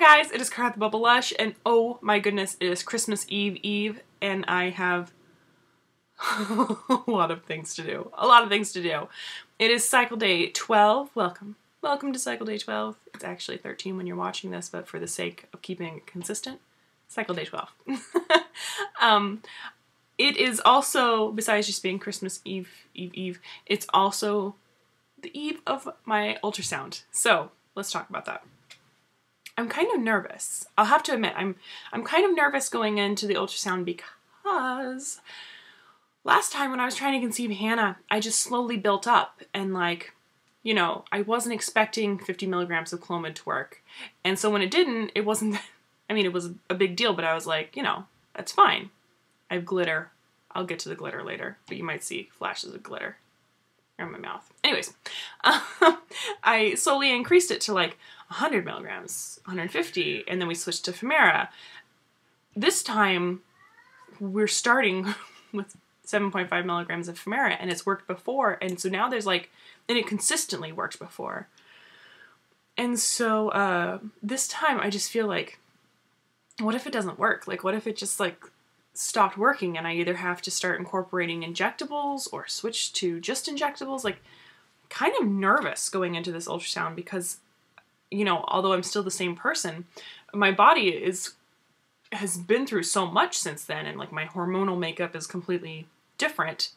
Hi guys, it is Cara the Thebubblelush, and oh my goodness, it is Christmas Eve, and I have a lot of things to do. It is cycle day 12. Welcome to cycle day 12. It's actually 13 when you're watching this, but for the sake of keeping it consistent, cycle day 12. It is also, besides just being Christmas Eve, it's also the eve of my ultrasound. So let's talk about that. I'm kind of nervous. I'll have to admit, I'm kind of nervous going into the ultrasound because last time when I was trying to conceive Hannah, I just slowly built up and I wasn't expecting 50 milligrams of Clomid to work. And so when it didn't, it wasn't, it was a big deal, but I was like, that's fine. I have glitter. I'll get to the glitter later, but you might see flashes of glitter in my mouth. Anyways, I slowly increased it to 100 milligrams, 150, and then we switched to Femara. This time, we're starting with 7.5 milligrams of Femara, and it's worked before, and so now and it consistently worked before. And so, this time I just feel like, what if it doesn't work? What if it just, stopped working and I either have to start incorporating injectables or switch to just injectables? Kind of nervous going into this ultrasound because, although I'm still the same person, my body has been through so much since then, and my hormonal makeup is completely different,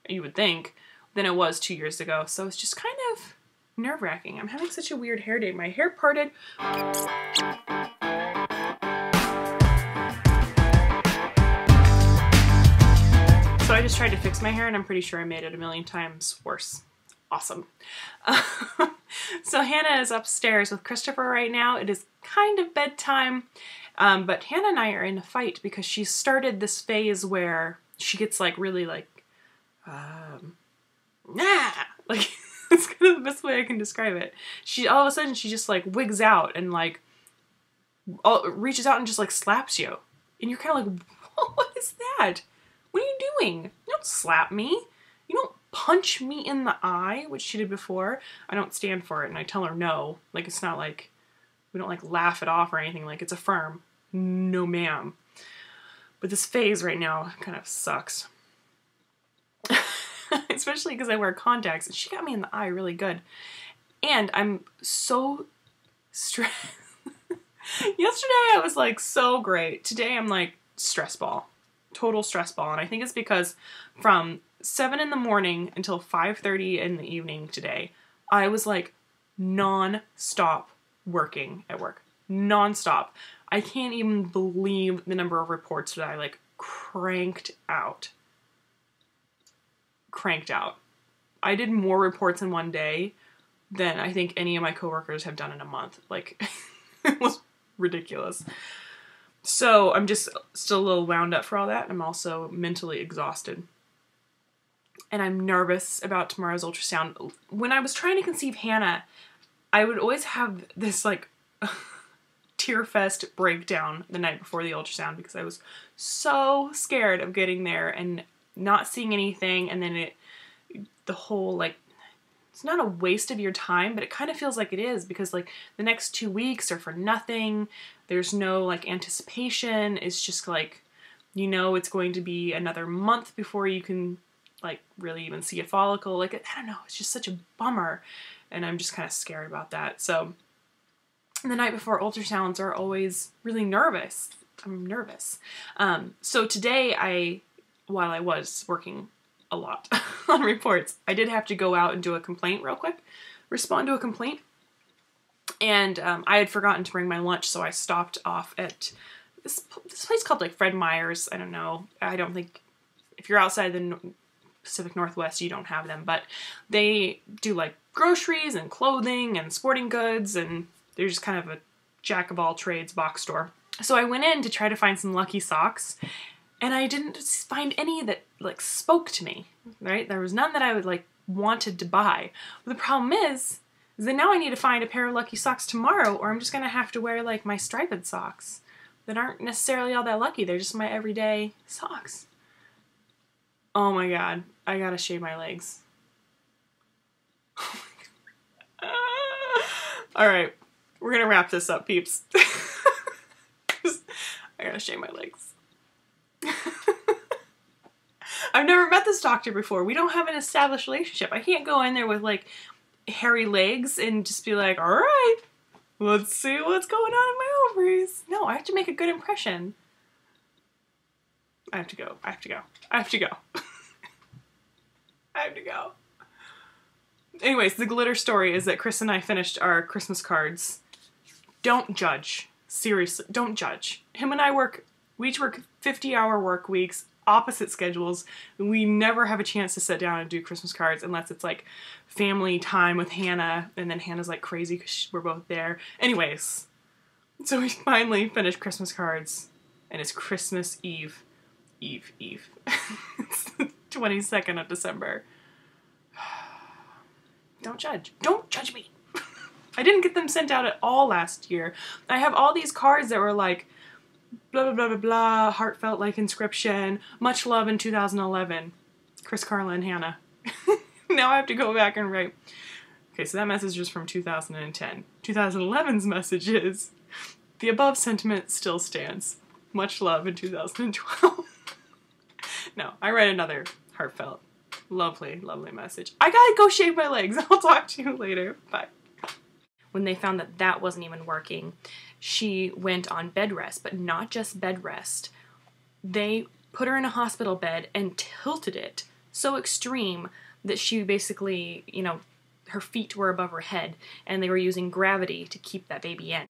you would think, than it was 2 years ago. So it's just kind of nerve-wracking. I'm having such a weird hair day. My hair parted. So I just tried to fix my hair, and I'm pretty sure I made it a million times worse. Awesome. So Hannah is upstairs with Christopher right now. It is kind of bedtime, but Hannah and I are in a fight because she started this phase where she gets really it's kind of the best way I can describe it. All of a sudden she just wigs out and reaches out and just slaps you, and you're kind of what is that? What are you doing? You don't slap me. You don't punch me in the eye, which she did before. I don't stand for it, and I tell her no. It's not we don't laugh it off or anything. It's a firm no ma'am. But this phase right now kind of sucks. Especially because I wear contacts, and she got me in the eye really good. And I'm so stressed. Yesterday I was so great. Today I'm stress ball. Total stress ball. And I think it's because from 7 in the morning until 5:30 in the evening today, I was non-stop working at work. Non-stop. I can't even believe the number of reports that I cranked out. I did more reports in one day than I think any of my coworkers have done in a month. It was ridiculous. So I'm just still a little wound up for all that. I'm also mentally exhausted. And I'm nervous about tomorrow's ultrasound. When I was trying to conceive Hannah, I would always have this tear fest breakdown the night before the ultrasound because I was so scared of getting there and not seeing anything, and then the whole it's not a waste of your time, but it kind of feels like it is because the next 2 weeks are for nothing. There's no anticipation. It's just it's going to be another month before you can really even see a follicle. I don't know, it's just such a bummer, and I'm just kind of scared about that. So the night before ultrasounds are always really nervous. I'm nervous. So today while I was working a lot on reports, I did have to go out and do a complaint real quick, respond to a complaint. And I had forgotten to bring my lunch, so I stopped off at this place called Fred Meyer's. I don't know. I don't think, if you're outside the Pacific Northwest, you don't have them, but they do groceries and clothing and sporting goods, and they're just kind of a jack of all trades box store. So I went in to try to find some lucky socks, and I didn't find any that spoke to me, right? There was none that I would wanted to buy. But the problem is that now I need to find a pair of lucky socks tomorrow, or I'm just gonna have to wear my striped socks that aren't necessarily all that lucky. They're just my everyday socks. Oh my god, I gotta shave my legs. Alright, We're gonna wrap this up, peeps. I gotta shave my legs. I've never met this doctor before. We don't have an established relationship. I can't go in there with like hairy legs and just be like, all right, let's see what's going on in my ovaries. No, I have to make a good impression. I have to go. I have to go. I have to go. I have to go. Anyways, the glitter story is that Chris and I finished our Christmas cards. Don't judge. Seriously, don't judge. Him and I we each work 50-hour work weeks, opposite schedules. We never have a chance to sit down and do Christmas cards unless it's like family time with Hannah, and then Hannah's like crazy because we're both there. Anyways, so we finally finished Christmas cards, and it's Christmas Eve. It's the 22nd of December. Don't judge. Don't judge me. I didn't get them sent out at all last year. I have all these cards that were like, blah, blah, blah, blah, blah, heartfelt like inscription, much love in 2011. Chris, Carla, and Hannah. Now I have to go back and write. Okay, so that message is from 2010. 2011's message is, the above sentiment still stands. Much love in 2012. No, I write another heartfelt, lovely, lovely message. I gotta go shave my legs. I'll talk to you later. Bye. When they found that that wasn't even working, she went on bed rest, but not just bed rest. They put her in a hospital bed and tilted it so extreme that she basically, you know, her feet were above her head, and they were using gravity to keep that baby in.